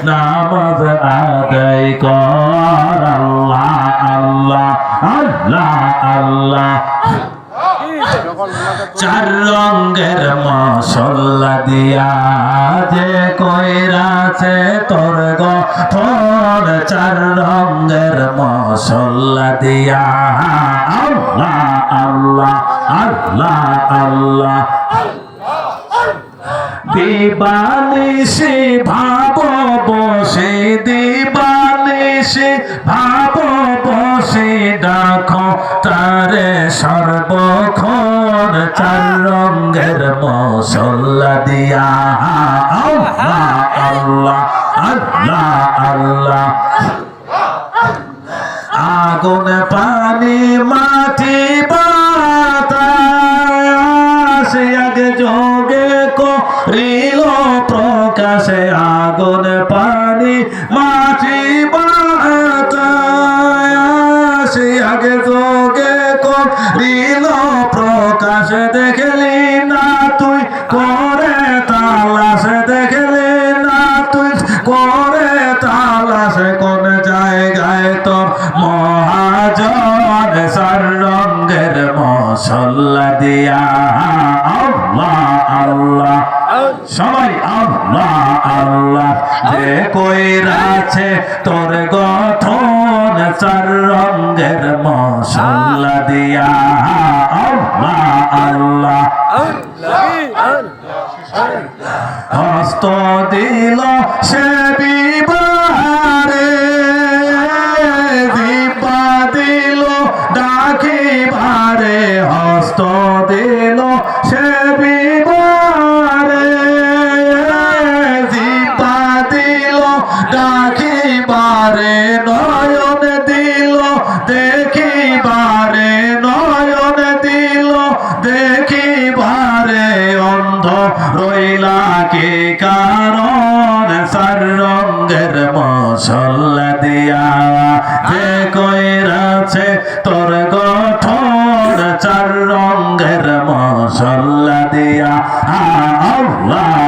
নামাজ আদায় কর আল্লাহ আল্লাহ আল্লাহ আল্লাহ চার রঙের মশলা দিয়া যে কইরাছে তোর গঠন চার রঙের মশলা দিয়া আল্লাহ আল্লাহ আল্লাহ আল্লাহ দিবানিশি ভাব বসে দিবানিশি ভাব বসে ডাকো তারে সর্বক্ষণ চার রঙের মশলা দিয়া আল্লাহ আল্লাহ আল্লাহ আল্লাহ আগুন পানি মাটি বাতাস আগে যোগে করিল প্রকাশে আগুন পানি মাটি বাতাস আগে যোগে করিল প্রকাশ দেখলি না তুই করে তালাশ দেখলি না তুই করে তালাশ কোন জায়গায় তোর মহাজন চার রঙের মশলা দিয়া আল্লাহ আল্লাহ সবাই আল্লাহ আল্লাহ যে কইরাছে তোর গঠন চার রঙের মশলা দিয়া আল্লাহ আল্লাহ হস্ত দিল সে বিবারে দিবা দিল ডাকিবারে হস্ত দিল সে বিবারে দিবা দিল ডাকিবারে নয়ন দিল দেখিবারে নয়ন দিল দেখিবারে অন্ধ রইলা কে কারণ চার রঙের মশলা দিয়া যে কইরাছে তোর গঠন চার রঙের মশলা দিয়া আল্লাহ